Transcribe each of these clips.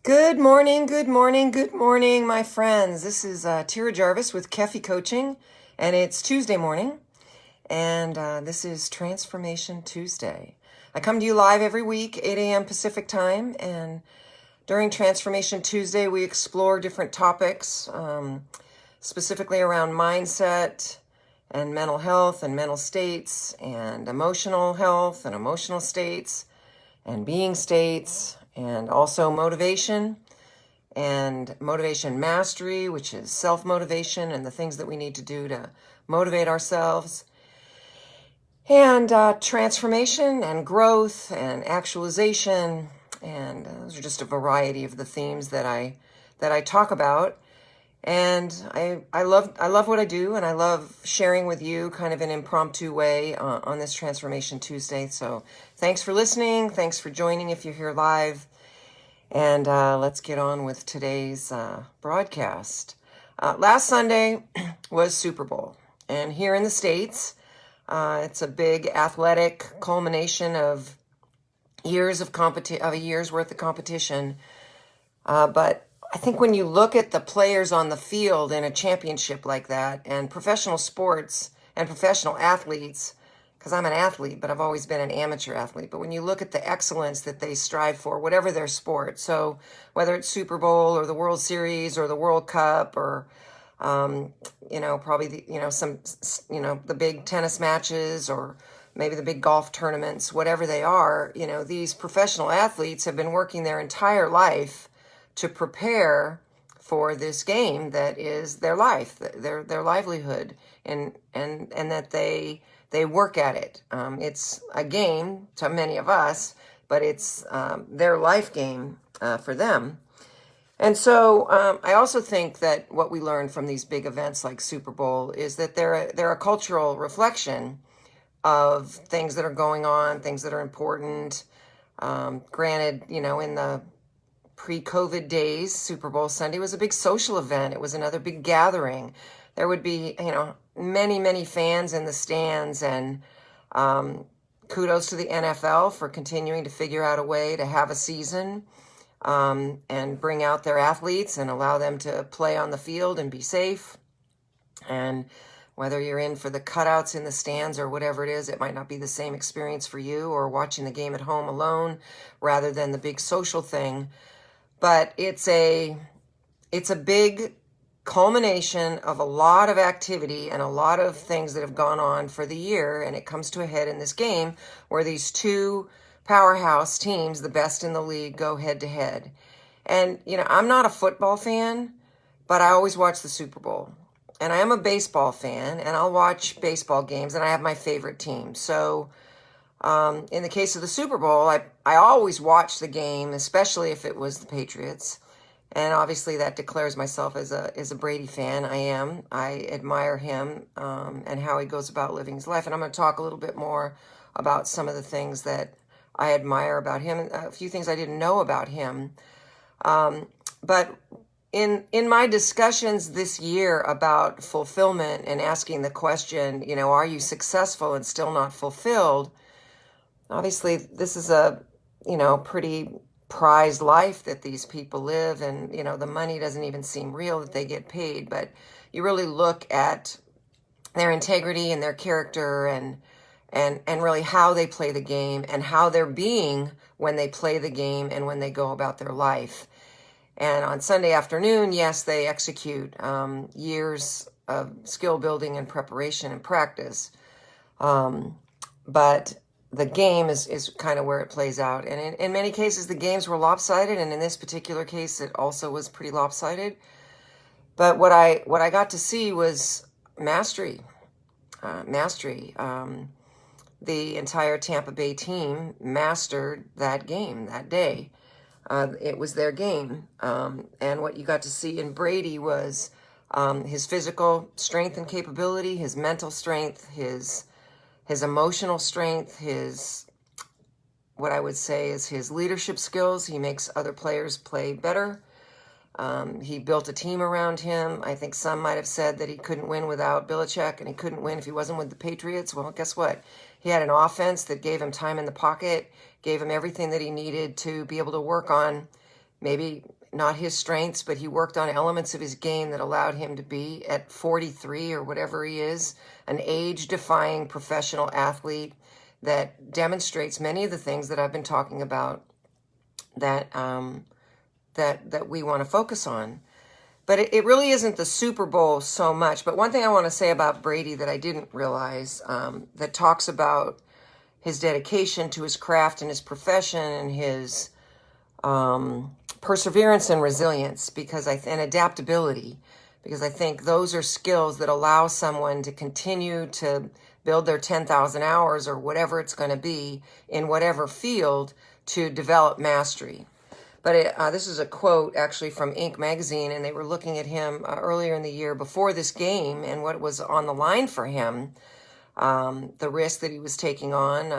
Good morning, good morning, good morning, my friends. This is Tyra Jarvis with Keffi Coaching, and it's Tuesday morning, and this is Transformation Tuesday. I come to you live every week, 8 a.m. Pacific time, and during Transformation Tuesday, we explore different topics, specifically around mindset and mental health and mental states and emotional health and emotional states and being states, and also motivation and motivation mastery, which is self-motivation and the things that we need to do to motivate ourselves, and transformation and growth and actualization. And those are just a variety of the themes that I talk about. And I love what I do, and I love sharing with you kind of an impromptu way on this Transformation Tuesday. So thanks for listening. Thanks for joining if you're here live. And let's get on with today's broadcast. Last Sunday was Super Bowl. And here in the States, it's a big athletic culmination of years of a year's worth of competition. But I think when you look at the players on the field in a championship like that, and professional sports and professional athletes, because I'm an athlete, but I've always been an amateur athlete. But when you look at the excellence that they strive for, whatever their sport, so whether it's Super Bowl or the World Series or the World Cup or, probably the big tennis matches or maybe the big golf tournaments, whatever they are, these professional athletes have been working their entire life to prepare for this game that is their life, their livelihood, and that they work at it. It's a game to many of us, but it's their life game for them. And so I also think that what we learn from these big events like Super Bowl is that they're a cultural reflection of things that are going on, things that are important. Granted, in the pre-COVID days, Super Bowl Sunday was a big social event. It was another big gathering. There would be, many, many fans in the stands, and kudos to the NFL for continuing to figure out a way to have a season and bring out their athletes and allow them to play on the field and be safe. And whether you're in for the cutouts in the stands or whatever it is, it might not be the same experience for you, or watching the game at home alone rather than the big social thing. But it's a big culmination of a lot of activity and a lot of things that have gone on for the year, and it comes to a head in this game where these two powerhouse teams, the best in the league, go head to head. And, I'm not a football fan, but I always watch the Super Bowl. And I am a baseball fan, and I'll watch baseball games, and I have my favorite team. So in the case of the Super Bowl, I always watch the game, especially if it was the Patriots. And obviously that declares myself as a Brady fan. I admire him and how he goes about living his life. And I'm going to talk a little bit more about some of the things that I admire about him, and a few things I didn't know about him. But in my discussions this year about fulfillment and asking the question, are you successful and still not fulfilled? Obviously, this is a, pretty prized life that these people live, and, the money doesn't even seem real that they get paid, but you really look at their integrity and their character and really how they play the game and how they're being when they play the game and when they go about their life. And on Sunday afternoon, yes, they execute years of skill building and preparation and practice, but the game is kind of where it plays out. And in many cases, the games were lopsided. And in this particular case, it also was pretty lopsided. But what I got to see was mastery. The entire Tampa Bay team mastered that game that day. It was their game. And what you got to see in Brady was his physical strength and capability, his mental strength, his emotional strength, what I would say is his leadership skills. He makes other players play better. He built a team around him. I think some might have said that he couldn't win without Belichick, and he couldn't win if he wasn't with the Patriots. Well, guess what? He had an offense that gave him time in the pocket, gave him everything that he needed to be able to work on maybe not his strengths, but he worked on elements of his game that allowed him to be at 43 or whatever he is, an age-defying professional athlete that demonstrates many of the things that I've been talking about that that we want to focus on. But it really isn't the Super Bowl so much. But one thing I want to say about Brady that I didn't realize, that talks about his dedication to his craft and his profession and his perseverance and resilience, and adaptability, because I think those are skills that allow someone to continue to build their 10,000 hours or whatever it's going to be in whatever field to develop mastery. But this is a quote actually from Inc. magazine, and they were looking at him earlier in the year before this game and what was on the line for him, the risk that he was taking on,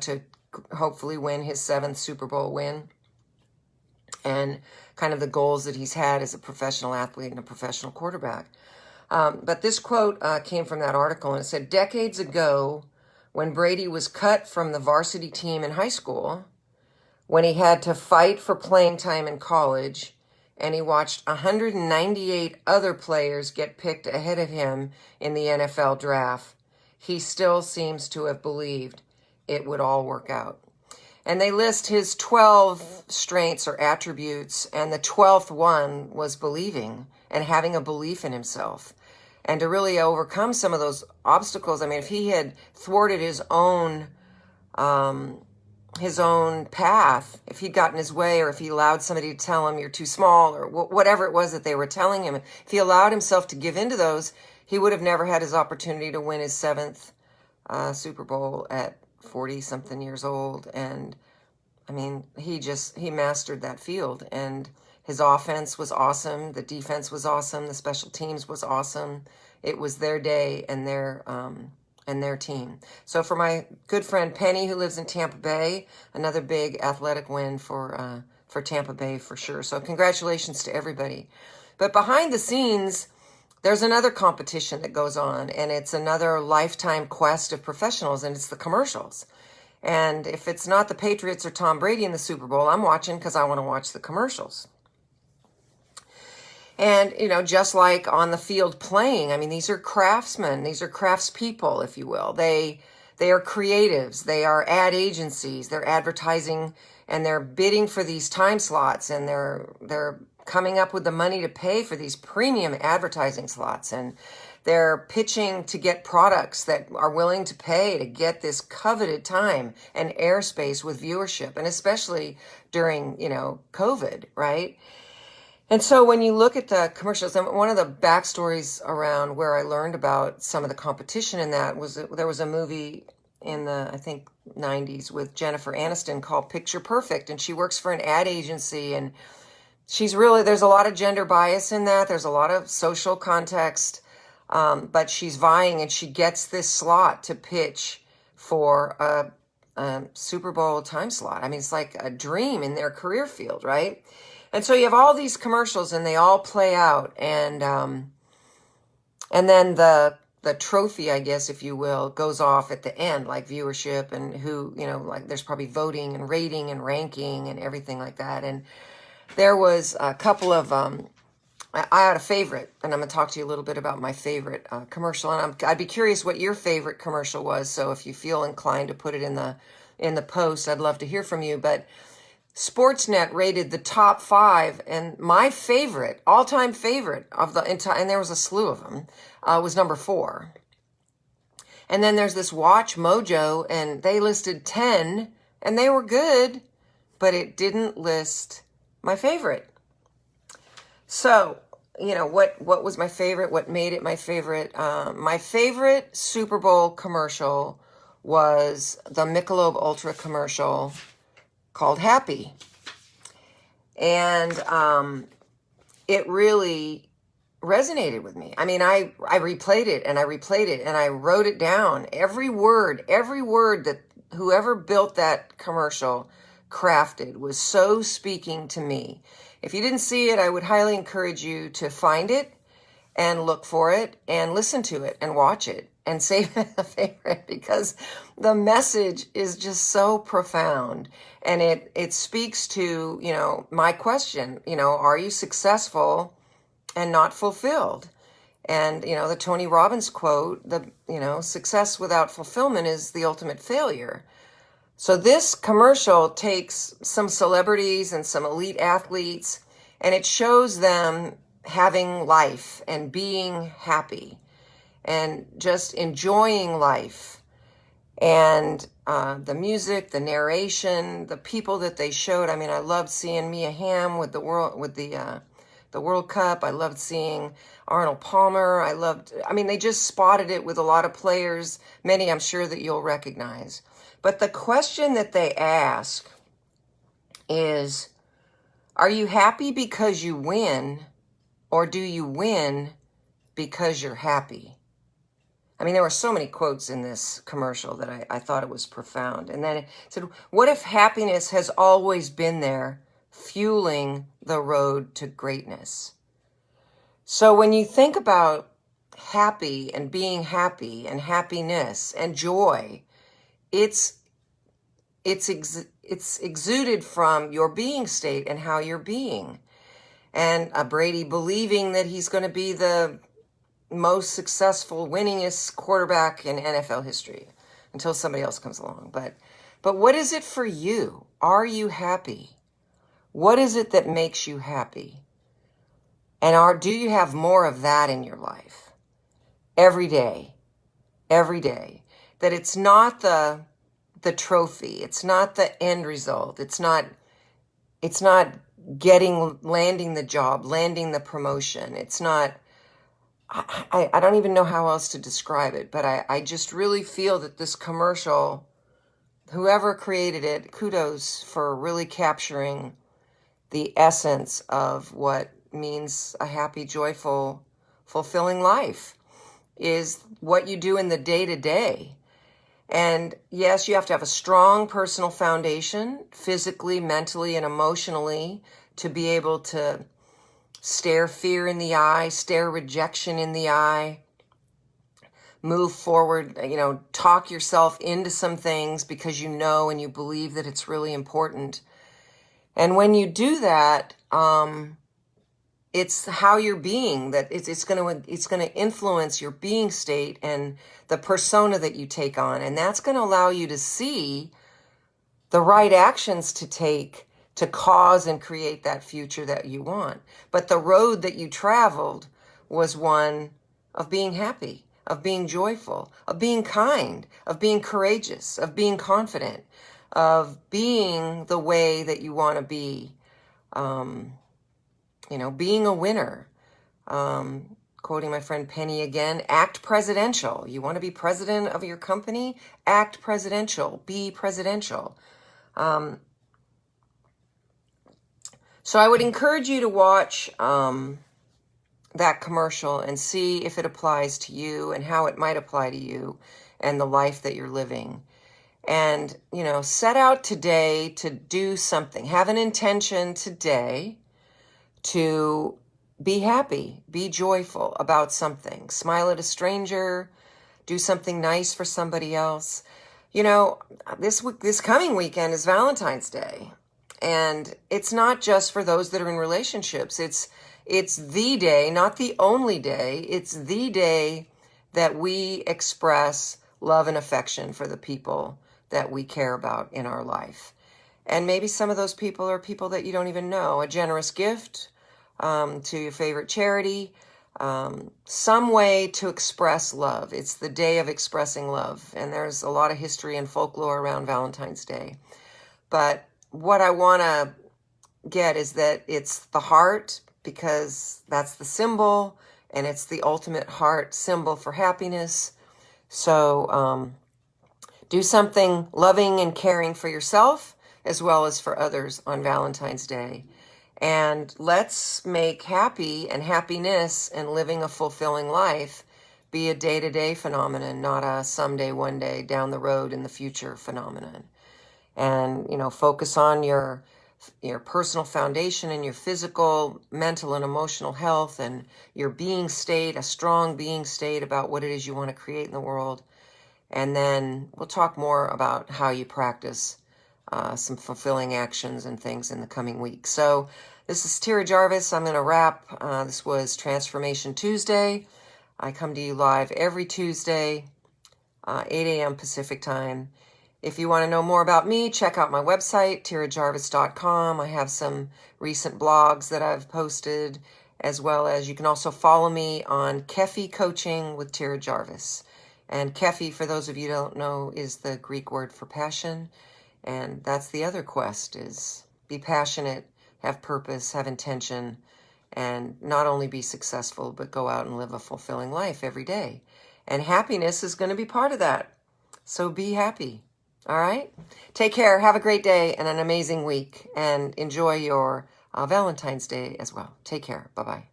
to hopefully win his 7th Super Bowl win, and kind of the goals that he's had as a professional athlete and a professional quarterback. But this quote came from that article, and it said, decades ago, when Brady was cut from the varsity team in high school, when he had to fight for playing time in college, and he watched 198 other players get picked ahead of him in the NFL draft, he still seems to have believed it would all work out. And they list his 12 strengths or attributes, and the 12th one was believing and having a belief in himself. And to really overcome some of those obstacles, I mean, if he had thwarted his own path, if he'd gotten his way, or if he allowed somebody to tell him you're too small, or whatever it was that they were telling him, if he allowed himself to give into those, he would have never had his opportunity to win his 7th Super Bowl at 40-something years old. And I mean, he mastered that field, and his offense was awesome. The defense was awesome. The special teams was awesome. It was their day and their team. So for my good friend Penny, who lives in Tampa Bay, another big athletic win for Tampa Bay for sure. So congratulations to everybody. But behind the scenes, there's another competition that goes on, and it's another lifetime quest of professionals, and it's the commercials. And if it's not the Patriots or Tom Brady in the Super Bowl, I'm watching because I want to watch the commercials. And, just like on the field playing, I mean, these are craftsmen. These are craftspeople, if you will. They are creatives. They are ad agencies. They're advertising, and they're bidding for these time slots, and they're coming up with the money to pay for these premium advertising slots. And they're pitching to get products that are willing to pay to get this coveted time and airspace with viewership, and especially during, COVID, right? And so when you look at the commercials, and one of the backstories around where I learned about some of the competition in that was that there was a movie in the, I think, 90s with Jennifer Aniston called Picture Perfect, and she works for an ad agency, and there's a lot of gender bias in that. There's a lot of social context, but she's vying, and she gets this slot to pitch for a Super Bowl time slot. I mean, it's like a dream in their career field, right? And so you have all these commercials, and they all play out, and then the trophy, I guess, if you will, goes off at the end, like viewership and who, like there's probably voting and rating and ranking and everything like that. And there was a couple of, I had a favorite, and I'm going to talk to you a little bit about my favorite commercial. And I'd be curious what your favorite commercial was. So if you feel inclined to put it in the post, I'd love to hear from you. But Sportsnet rated the top 5, and my favorite, all-time favorite of the entire, and there was a slew of them, was number 4. And then there's this Watch Mojo, and they listed 10, and they were good, but it didn't list my favorite. So, what was my favorite? What made it my favorite? My favorite Super Bowl commercial was the Michelob Ultra commercial called Happy. And it really resonated with me. I mean, I replayed it and I replayed it and I wrote it down. Every word that whoever built that commercial crafted was so speaking to me. If you didn't see it, I would highly encourage you to find it and look for it and listen to it and watch it. and save it a favorite because the message is just so profound, and it speaks to, my question, are you successful and not fulfilled? And, the Tony Robbins quote, success without fulfillment is the ultimate failure. So this commercial takes some celebrities and some elite athletes, and it shows them having life and being happy and just enjoying life. And the music, the narration, the people that they showed. I mean, I loved seeing Mia Hamm with the World Cup. I loved seeing Arnold Palmer. They just spotted it with a lot of players, many I'm sure that you'll recognize. But the question that they ask is, are you happy because you win, or do you win because you're happy? I mean, there were so many quotes in this commercial that I thought it was profound. And then it said, what if happiness has always been there, fueling the road to greatness? So when you think about happy and being happy and happiness and joy, it's exuded from your being state and how you're being. And Brady believing that he's going to be the most successful, winningest quarterback in NFL history until somebody else comes along. But what is it for you? Are you happy? What is it that makes you happy? And do you have more of that in your life? Every day. That it's not the trophy. It's not the end result. It's not landing the job, landing the promotion. It's not, I don't even know how else to describe it, but I just really feel that this commercial, whoever created it, kudos for really capturing the essence of what means a happy, joyful, fulfilling life is what you do in the day-to-day. And yes, you have to have a strong personal foundation, physically, mentally, and emotionally, to be able to stare fear in the eye, stare rejection in the eye, move forward, talk yourself into some things because you know and you believe that it's really important. And when you do that, it's how you're being, that it's going to influence your being state and the persona that you take on. And that's going to allow you to see the right actions to take to cause and create that future that you want. But the road that you traveled was one of being happy, of being joyful, of being kind, of being courageous, of being confident, of being the way that you want to be, being a winner. Quoting my friend Penny again, act presidential. You want to be president of your company? Act presidential. Be presidential. So I would encourage you to watch that commercial and see if it applies to you and how it might apply to you and the life that you're living. And, set out today to do something. Have an intention today to be happy, be joyful about something. Smile at a stranger, do something nice for somebody else. This coming weekend is Valentine's Day. And it's not just for those that are in relationships. It's the day, not the only day. It's the day that we express love and affection for the people that we care about in our life. And maybe some of those people are people that you don't even know. A generous gift to your favorite charity, some way to express love. It's the day of expressing love. And there's a lot of history and folklore around Valentine's Day. But what I want to get is that it's the heart, because that's the symbol, and it's the ultimate heart symbol for happiness. So do something loving and caring for yourself as well as for others on Valentine's Day. And let's make happy and happiness and living a fulfilling life be a day-to-day phenomenon, not a someday, one day, down the road in the future phenomenon. And, focus on your your personal foundation and your physical, mental, and emotional health, and your being state, a strong being state about what it is you want to create in the world. And then we'll talk more about how you practice some fulfilling actions and things in the coming week. So this is Tyra Jarvis. I'm going to wrap. This was Transformation Tuesday. I come to you live every Tuesday, 8 a.m. Pacific time. If you want to know more about me, check out my website, tyrajarvis.com. I have some recent blogs that I've posted, as well as you can also follow me on Kefi Coaching with Tyra Jarvis. And Kefi, for those of you who don't know, is the Greek word for passion. And that's the other quest, is be passionate, have purpose, have intention, and not only be successful, but go out and live a fulfilling life every day. And happiness is going to be part of that. So be happy. All right? Take care. Have a great day and an amazing week. And enjoy your Valentine's Day as well. Take care. Bye-bye.